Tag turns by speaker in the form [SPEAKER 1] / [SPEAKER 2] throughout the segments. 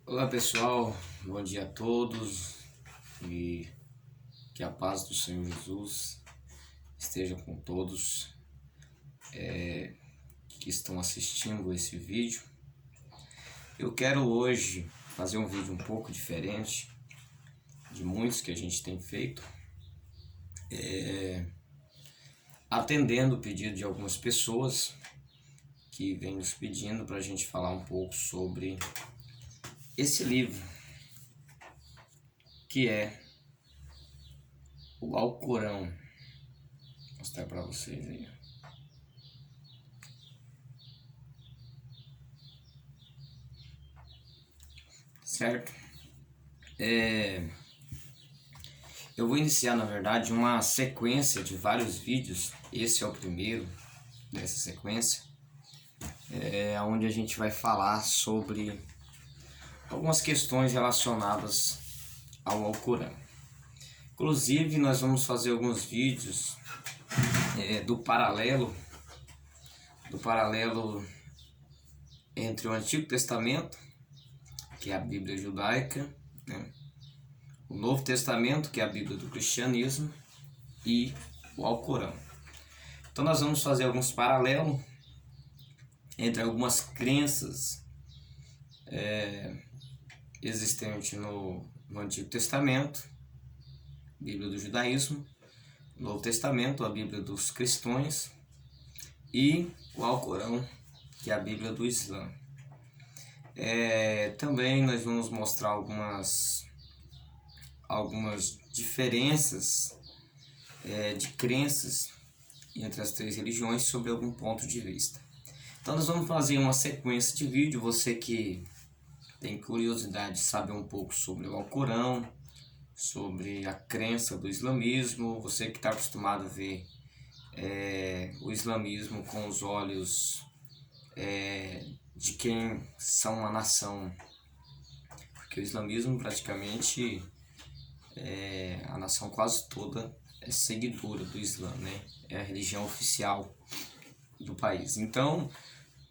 [SPEAKER 1] Olá pessoal, bom dia a todos e que a paz do Senhor Jesus esteja com todos que estão assistindo esse vídeo. Eu quero hoje fazer um vídeo um pouco diferente de muitos que a gente tem feito, atendendo o pedido de algumas pessoas que vêm nos pedindo para a gente falar um pouco sobre esse livro, que é o Alcorão. Vou mostrar para vocês aí. Certo? Eu vou iniciar, na verdade, uma sequência de vários vídeos. Esse é o primeiro dessa sequência, onde a gente vai falar sobre algumas questões relacionadas ao Alcorão. Inclusive, nós vamos fazer alguns vídeos do paralelo entre o Antigo Testamento, que é a Bíblia judaica, né? O Novo Testamento, que é a Bíblia do cristianismo, e o Alcorão. Então nós vamos fazer alguns paralelos entre algumas crenças existentes no Antigo Testamento, Bíblia do judaísmo, Novo Testamento, a Bíblia dos cristãos, e o Alcorão, que é a Bíblia do Islã. Também nós vamos mostrar algumas diferenças de crenças entre as três religiões sobre algum ponto de vista. Então nós vamos fazer uma sequência de vídeo. Você que tem curiosidade de saber um pouco sobre o Alcorão, sobre a crença do islamismo, você que está acostumado a ver o islamismo com os olhos de quem são uma nação, porque o islamismo praticamente a nação quase toda é seguidora do Islã, né? É a religião oficial do país. Então,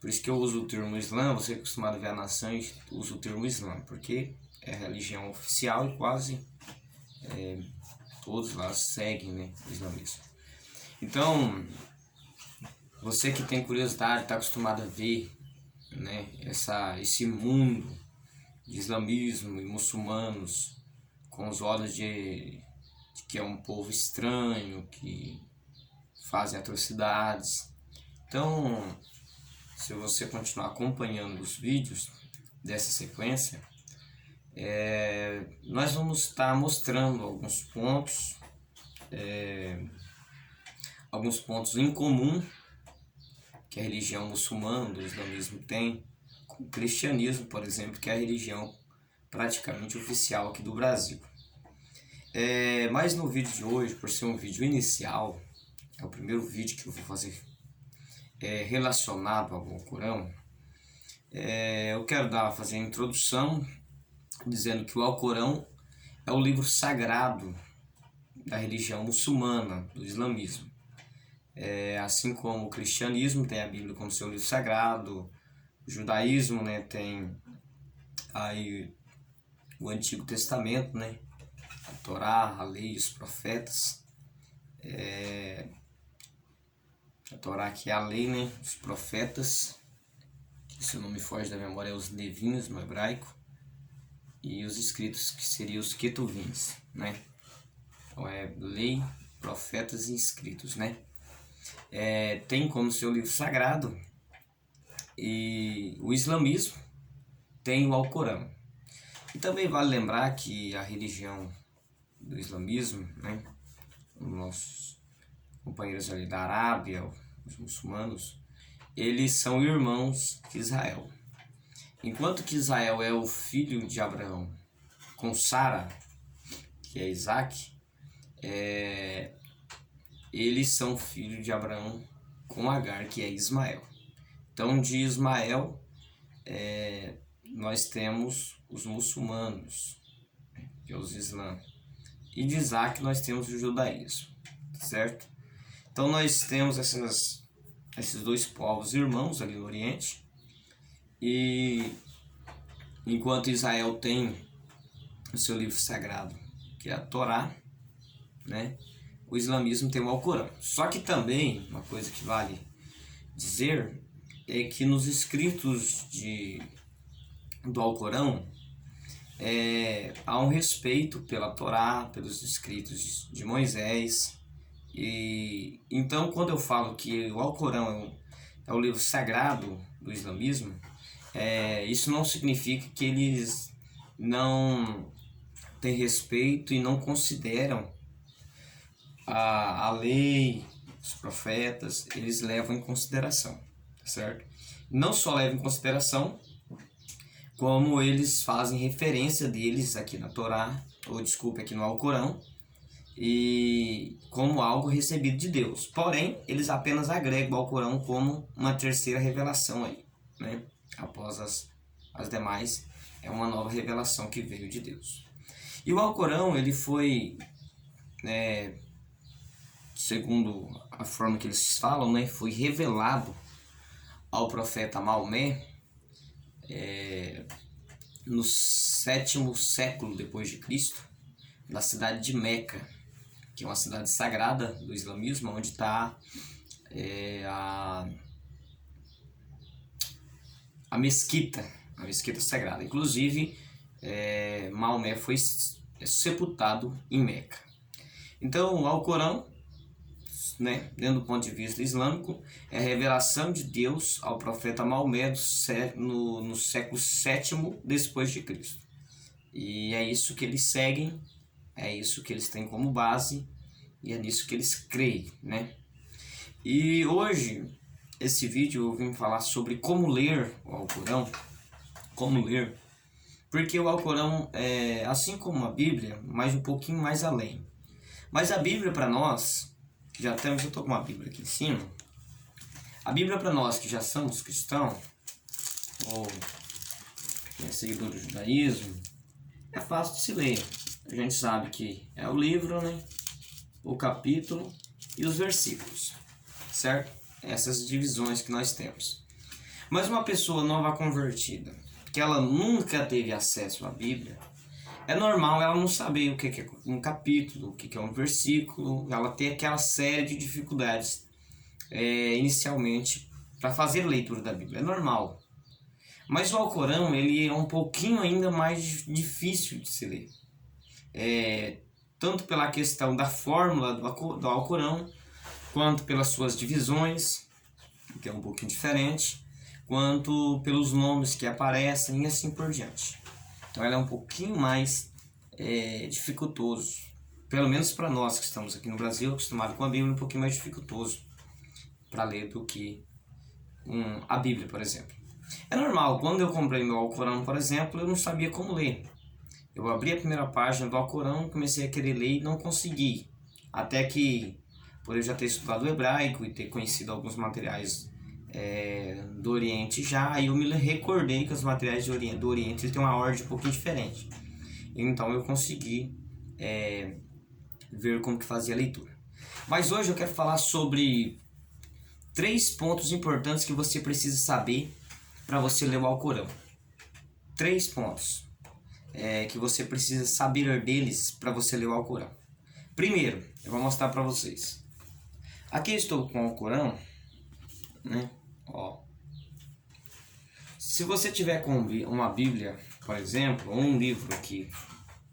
[SPEAKER 1] por isso que eu uso o termo Islã. Você é acostumado a ver a nação e usa o termo Islã, porque é a religião oficial e quase todos lá seguem, né, o islamismo. Então, você que tem curiosidade, está acostumado a ver, né, esse mundo de islamismo e muçulmanos com os olhos de que é um povo estranho, que fazem atrocidades. Então, se você continuar acompanhando os vídeos dessa sequência, nós vamos estar mostrando alguns pontos em comum que a religião muçulmana do islamismo tem com o cristianismo, por exemplo, que é a religião praticamente oficial aqui do Brasil. Mas no vídeo de hoje, por ser um vídeo inicial, é o primeiro vídeo que eu vou fazer relacionado ao Alcorão, eu quero fazer a introdução dizendo que o Alcorão é o livro sagrado da religião muçulmana, do islamismo. Assim como o cristianismo tem a Bíblia como seu livro sagrado, o judaísmo, né, tem aí o Antigo Testamento, né, a Torá, a lei, os profetas. A Torá, que é a lei, né, os profetas, que se não me foge da memória é os Nevinos no hebraico, e os escritos, que seriam os Ketuvins, né? Então é lei, profetas e escritos, né? Tem como seu livro sagrado, e o islamismo tem o Alcorão. E também vale lembrar que a religião do islamismo, né, os nossos companheiros ali da Arábia, os muçulmanos, eles são irmãos de Israel. Enquanto que Israel é o filho de Abraão com Sara, que é Isaac, eles são filhos de Abraão com Agar, que é Ismael. Então, de Ismael, nós temos os muçulmanos, que é os Islã, e de Isaac nós temos o judaísmo, certo? Então nós temos esses dois povos irmãos ali no Oriente, e enquanto Israel tem o seu livro sagrado, que é a Torá, né? O islamismo tem o Alcorão. Só que também, uma coisa que vale dizer, é que nos escritos do Alcorão, há um respeito pela Torá, pelos escritos de Moisés. E então, quando eu falo que o Alcorão é o livro sagrado do islamismo, isso não significa que eles não têm respeito e não consideram a lei, os profetas. Eles levam em consideração, certo? Não só levam em consideração, como eles fazem referência deles aqui na Torá, ou desculpe, aqui no Alcorão, e como algo recebido de Deus. Porém, eles apenas agregam o Alcorão como uma terceira revelação aí, né? Após as demais, é uma nova revelação que veio de Deus. E o Alcorão, ele foi, segundo a forma que eles falam, né, foi revelado ao profeta Maomé no 7º século depois de Cristo, na cidade de Meca, que é uma cidade sagrada do islamismo, onde está a mesquita sagrada. Inclusive, Maomé foi sepultado em Meca. Então, o Alcorão, né, dentro do ponto de vista islâmico, é a revelação de Deus ao profeta Maomé no século 7º depois de Cristo. E é isso que eles seguem, é isso que eles têm como base, e é nisso que eles creem, né? E hoje, esse vídeo eu vim falar sobre como ler o Alcorão, porque o Alcorão é, assim como a Bíblia, mas um pouquinho mais além. Mas a Bíblia para nós, que já temos, eu estou com uma Bíblia aqui em cima, a Bíblia para nós que já somos cristãos, ou seguidores do judaísmo, é fácil de se ler. A gente sabe que é o livro, né, o capítulo e os versículos, certo? Essas divisões que nós temos. Mas uma pessoa nova convertida, que ela nunca teve acesso à Bíblia, é normal ela não saber o que é um capítulo, o que é um versículo. Ela tem aquela série de dificuldades inicialmente para fazer a leitura da Bíblia. É normal. Mas o Alcorão, ele é um pouquinho ainda mais difícil de se ler. Tanto pela questão da fórmula do Alcorão, quanto pelas suas divisões, que é um pouquinho diferente, quanto pelos nomes que aparecem e assim por diante. Então ela é um pouquinho mais dificultoso, pelo menos para nós que estamos aqui no Brasil, acostumados com a Bíblia, um pouquinho mais dificultoso para ler do que a Bíblia, por exemplo. É normal, quando eu comprei meu Alcorão, por exemplo, eu não sabia como ler. Eu abri a primeira página do Alcorão, comecei a querer ler e não consegui. Até que, por eu já ter estudado o hebraico e ter conhecido alguns materiais do Oriente já, aí eu me recordei que os materiais do Oriente eles têm uma ordem um pouquinho diferente. Então eu consegui ver como que fazia a leitura. Mas hoje eu quero falar sobre 3 pontos importantes que você precisa saber para você ler o Alcorão. 3 pontos que você precisa saber deles para você ler o Alcorão. Primeiro, eu vou mostrar para vocês. Aqui eu estou com o Alcorão, né? Ó. Se você tiver com uma Bíblia, por exemplo, ou um livro aqui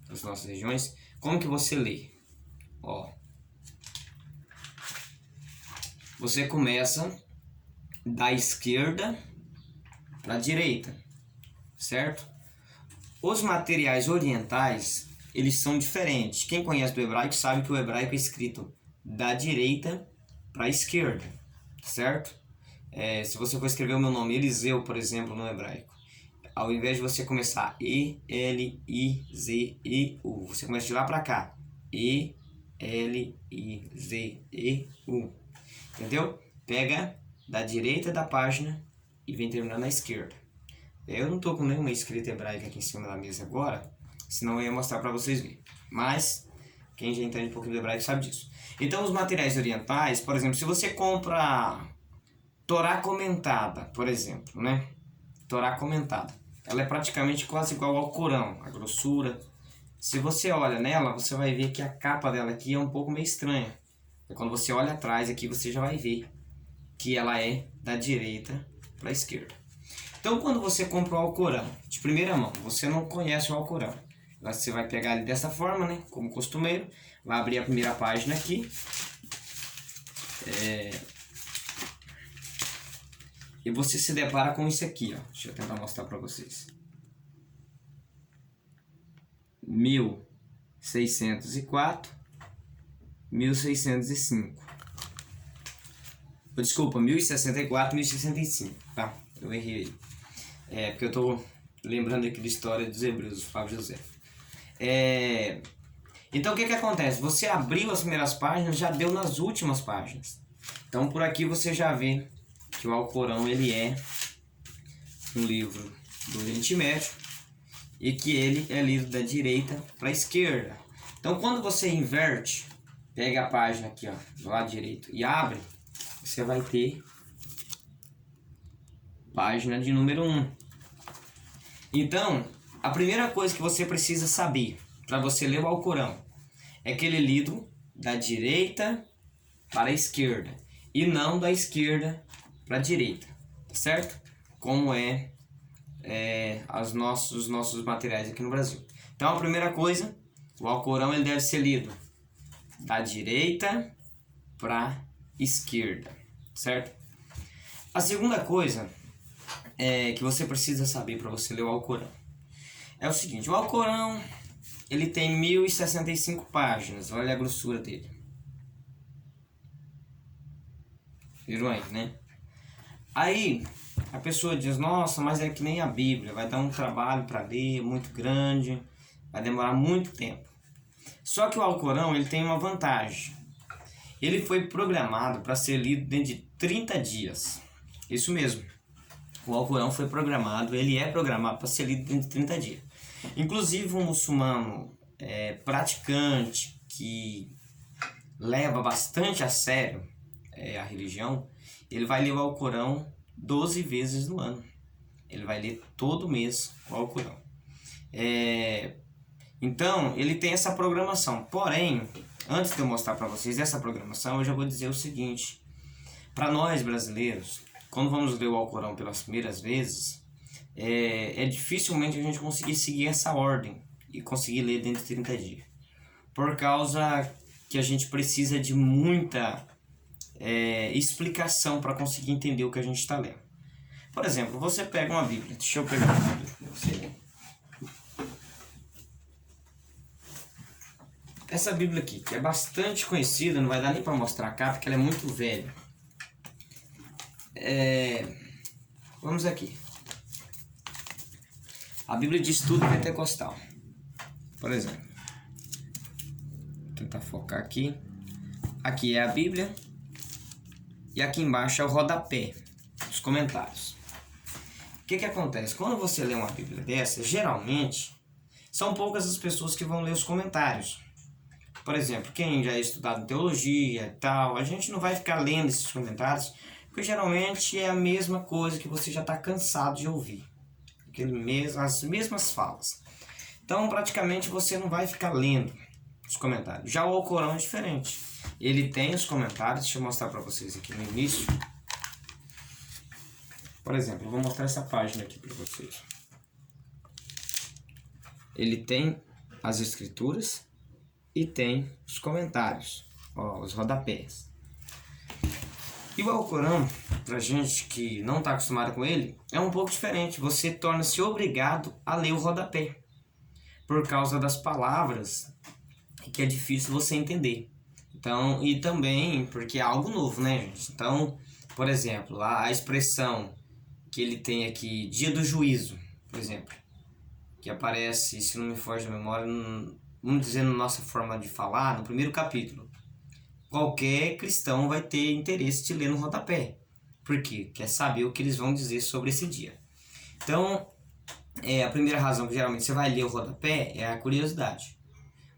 [SPEAKER 1] das nossas regiões, como que você lê? Ó. Você começa da esquerda para a direita, certo? Os materiais orientais, eles são diferentes. Quem conhece do hebraico sabe que o hebraico é escrito da direita para a esquerda, certo? Se você for escrever o meu nome, Eliseu, por exemplo, no hebraico, ao invés de você começar E-L-I-Z-E-U, você começa de lá para cá, E-L-I-Z-E-U, entendeu? Pega da direita da página e vem terminar na esquerda. Eu não estou com nenhuma escrita hebraica aqui em cima da mesa agora, senão eu ia mostrar para vocês verem. Mas quem já entende um pouquinho do hebraico sabe disso. Então os materiais orientais, por exemplo, se você compra Torá comentada, por exemplo, né? Torá comentada. ela é praticamente quase igual ao Corão, a grossura. Se você olha nela, você vai ver que a capa dela aqui é um pouco meio estranha. E quando você olha atrás aqui, você já vai ver que ela é da direita para a esquerda. Então, quando você compra o Alcorão de primeira mão, você não conhece o Alcorão. Você vai pegar ele dessa forma, né? Como costumeiro. Vai abrir a primeira página aqui. E você se depara com isso aqui, ó. Deixa eu tentar mostrar para vocês. 1604, 1605. Desculpa, 1064, 1065, tá? Eu errei aí. Porque eu tô lembrando aqui da história dos hebreus, do Flávio José. Então o que acontece? Você abriu as primeiras páginas, já deu nas últimas páginas. Então por aqui você já vê que o Alcorão ele é um livro do Oriente Médio e que ele é lido da direita para a esquerda. Então quando você inverte, pega a página aqui, ó, do lado direito e abre, você vai ter página de número 1. Então, a primeira coisa que você precisa saber para você ler o Alcorão é que ele é lido da direita para a esquerda e não da esquerda para a direita, tá certo? Como os nossos materiais aqui no Brasil. Então, a primeira coisa, o Alcorão ele deve ser lido da direita para a esquerda, certo? A segunda coisa que você precisa saber para você ler o Alcorão é o seguinte: o Alcorão ele tem 1065 páginas. Olha a grossura dele. Viram aí, né? Aí a pessoa diz: nossa, mas é que nem a Bíblia, vai dar um trabalho para ler muito grande, vai demorar muito tempo. Só que o Alcorão ele tem uma vantagem. Ele foi programado para ser lido dentro de 30 dias. Isso mesmo. O Alcorão foi programado, ele é programado para ser lido dentro de 30 dias. Inclusive um muçulmano praticante que leva bastante a sério a religião, ele vai ler o Alcorão 12 vezes no ano. Ele vai ler todo mês o Alcorão. Então, ele tem essa programação. Porém, antes de eu mostrar para vocês essa programação, eu já vou dizer o seguinte. Para nós brasileiros, quando vamos ler o Alcorão pelas primeiras vezes, dificilmente a gente conseguir seguir essa ordem e conseguir ler dentro de 30 dias. Por causa que a gente precisa de muita explicação para conseguir entender o que a gente está lendo. Por exemplo, você pega uma Bíblia. Deixa eu pegar uma Bíblia para você. Essa Bíblia aqui, que é bastante conhecida, não vai dar nem para mostrar a capa, porque ela é muito velha. Vamos aqui. A Bíblia de Estudo Pentecostal, por exemplo. Vou tentar focar aqui. Aqui é a Bíblia. E aqui embaixo é o rodapé, os comentários. O que acontece? Quando você lê uma Bíblia dessa, geralmente, são poucas as pessoas que vão ler os comentários. Por exemplo, quem já é estudado teologia e tal, a gente não vai ficar lendo esses comentários, porque geralmente é a mesma coisa que você já está cansado de ouvir. As mesmas falas. Então, praticamente, você não vai ficar lendo os comentários. Já o Alcorão é diferente. Ele tem os comentários, deixa eu mostrar para vocês aqui no início. Por exemplo, eu vou mostrar essa página aqui para vocês. Ele tem as escrituras e tem os comentários, os rodapés. E o Alcorão, pra gente que não está acostumado com ele, é um pouco diferente. Você torna-se obrigado a ler o rodapé, por causa das palavras que é difícil você entender. Então, e também porque é algo novo, né, gente? Então, por exemplo, a expressão que ele tem aqui, dia do juízo, por exemplo, que aparece, se não me foge a memória, vamos dizer, na nossa forma de falar, no primeiro capítulo. Qualquer cristão vai ter interesse de ler no rodapé. Por quê? Quer saber o que eles vão dizer sobre esse dia. Então, a primeira razão que geralmente você vai ler o rodapé é a curiosidade.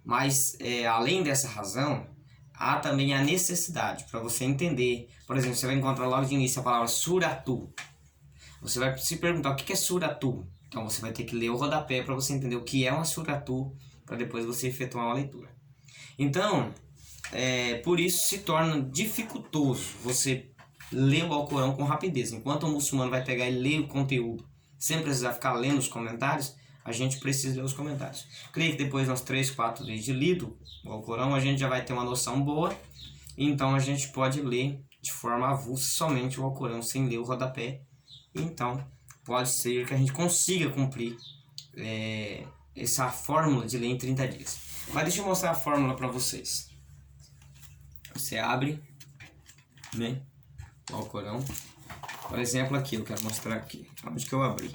[SPEAKER 1] Mas, além dessa razão, há também a necessidade para você entender. Por exemplo, você vai encontrar logo de início a palavra suratu. Você vai se perguntar o que é suratu. Então você vai ter que ler o rodapé para você entender o que é uma suratu, para depois você efetuar uma leitura. Então, por isso se torna dificultoso você ler o Alcorão com rapidez. Enquanto o muçulmano vai pegar e ler o conteúdo sem precisar ficar lendo os comentários, a gente precisa ler os comentários. Creio que depois de uns 3, 4 vezes de lido o Alcorão, a gente já vai ter uma noção boa. Então a gente pode ler de forma avulsa somente o Alcorão sem ler o rodapé. Então pode ser que a gente consiga cumprir essa fórmula de ler em 30 dias. Mas deixa eu mostrar a fórmula para vocês. Você abre, né, o Alcorão. Por exemplo, aqui, eu quero mostrar aqui. Onde que eu abri?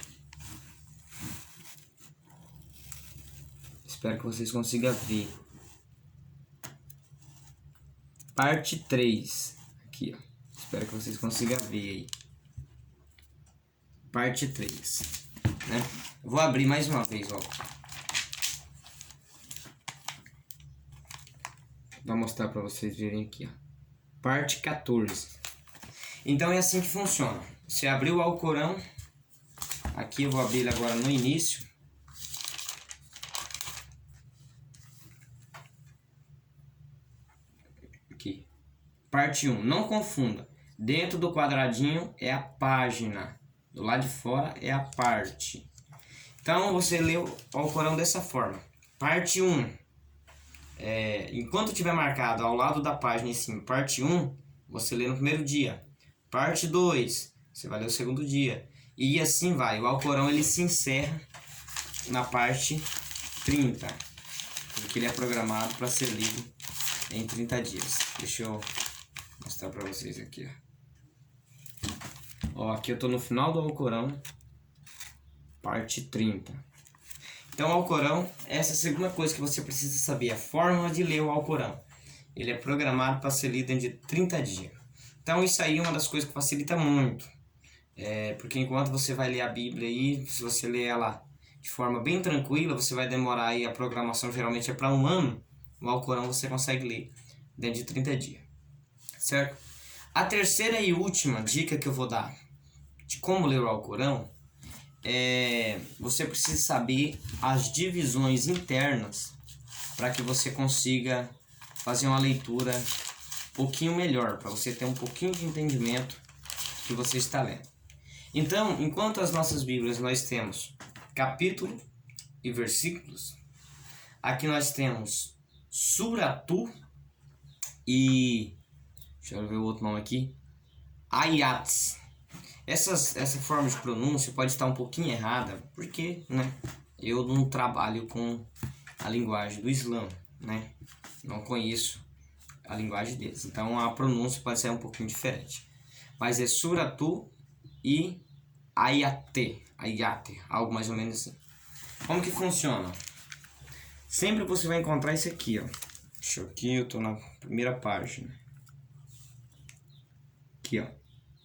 [SPEAKER 1] Espero que vocês consigam ver. Parte 3. Aqui, ó. Espero que vocês consigam ver aí. Parte 3. Né? Vou abrir mais uma vez, ó. Vou mostrar para vocês verem aqui, ó. Parte 14. Então é assim que funciona. Você abriu o Alcorão. Aqui eu vou abrir ele agora no início. Aqui. Parte 1. Não confunda. Dentro do quadradinho é a página. Do lado de fora é a parte. Então você lê o Alcorão dessa forma. Parte 1. Enquanto tiver marcado ao lado da página em cima, parte 1, você lê no primeiro dia. Parte 2, você vai ler o segundo dia. E assim vai. O Alcorão ele se encerra na parte 30. Porque ele é programado para ser lido em 30 dias. Deixa eu mostrar para vocês aqui. Ó, aqui eu estou no final do Alcorão, parte 30. Então o Alcorão, essa é a segunda coisa que você precisa saber, a fórmula de ler o Alcorão. Ele é programado para ser lido em 30 dias. Então isso aí é uma das coisas que facilita muito. Porque enquanto você vai ler a Bíblia aí, se você ler ela de forma bem tranquila, você vai demorar aí, a programação geralmente é para 1 ano, o Alcorão você consegue ler dentro de 30 dias. Certo? A terceira e última dica que eu vou dar de como ler o Alcorão você precisa saber as divisões internas para que você consiga fazer uma leitura um pouquinho melhor, para você ter um pouquinho de entendimento do que você está lendo. Então, enquanto as nossas Bíblias nós temos capítulo e versículos, aqui nós temos suratu e deixa eu ver o outro nome aqui, ayats. Essa forma de pronúncia pode estar um pouquinho errada, porque, né, eu não trabalho com a linguagem do Islã, né? Não conheço a linguagem deles. Então a pronúncia pode ser um pouquinho diferente. Mas é suratu e ayate, algo mais ou menos assim. Como que funciona? Sempre você vai encontrar isso aqui, ó. Deixa eu aqui, eu tô na primeira página. Aqui, ó.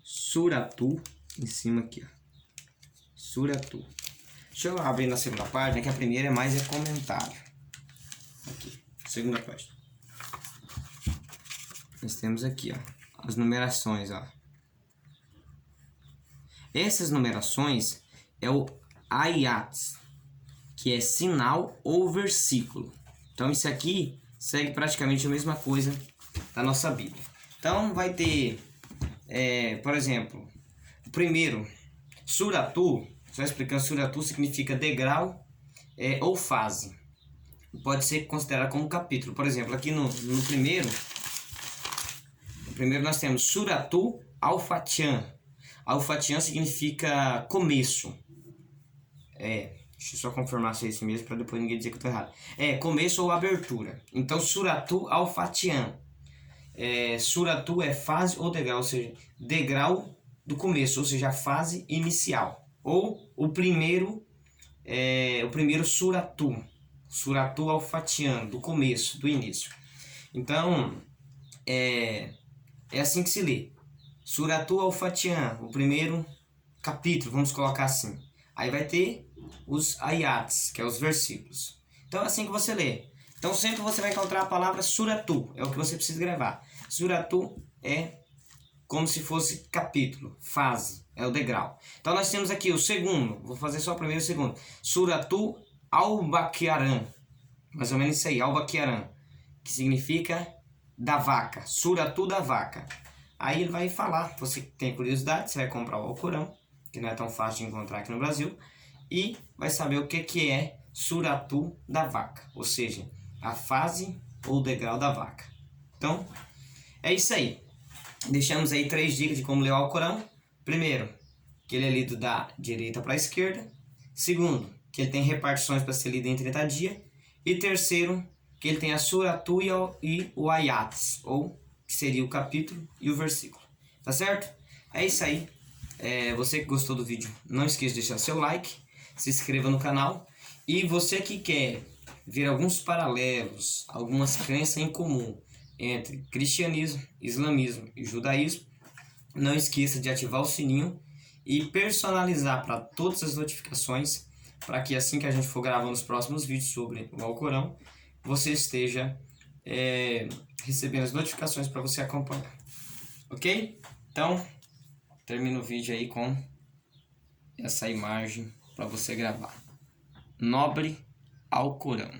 [SPEAKER 1] Suratu, em cima aqui, ó. Suratu. Deixa eu abrir na segunda página, que a primeira é comentário. Aqui, segunda página. Nós temos aqui, ó, as numerações, ó. Essas numerações é o ayat, que é sinal ou versículo. Então isso aqui segue praticamente a mesma coisa da nossa Bíblia. Então vai ter, por exemplo, o primeiro, suratu, só explicando, suratu significa degrau ou fase. Pode ser considerado como capítulo. Por exemplo, aqui no primeiro nós temos suratu al-Fatihan. Al-Fatihan significa começo. Deixa eu só confirmar se é isso mesmo, para depois ninguém dizer que eu estou errado. Começo ou abertura. Então, suratu al-Fatihan. Suratu é fase ou degrau, ou seja, degrau do começo, ou seja, a fase inicial. Ou o primeiro suratu. Suratu al-Fatihan, do começo, do início. Então, é assim que se lê. Suratu al-Fatihan, o primeiro capítulo, vamos colocar assim. Aí vai ter os ayats, que é os versículos. Então é assim que você lê. Então sempre você vai encontrar a palavra suratu, é o que você precisa gravar. Suratu é como se fosse capítulo, fase. é o degrau. Então nós temos aqui o segundo, vou fazer só o primeiro e o segundo. Suratu Al-Baqarah, mais ou menos isso aí, Al-Baqarah, que significa da vaca, Suratu da vaca. Aí ele vai falar, você que tem curiosidade, você vai comprar o Alcorão, que não é tão fácil de encontrar aqui no Brasil, e vai saber o que é Suratu da vaca, ou seja, a fase ou degrau da vaca. Então, é isso aí. Deixamos aí 3 dicas de como ler o Alcorão. Primeiro, que ele é lido da direita para a esquerda. Segundo, que ele tem repartições para ser lido em 30 dias. E terceiro, que ele tem a suratu e o ayats, ou que seria o capítulo e o versículo. Tá certo? É isso aí. Você que gostou do vídeo, não esqueça de deixar seu like, se inscreva no canal. E você que quer ver alguns paralelos, algumas crenças em comum entre cristianismo, islamismo e judaísmo, não esqueça de ativar o sininho e personalizar para todas as notificações, para que assim que a gente for gravando os próximos vídeos sobre o Alcorão, você esteja recebendo as notificações para você acompanhar. Ok? Então, termino o vídeo aí com essa imagem para você gravar. Nobre Alcorão.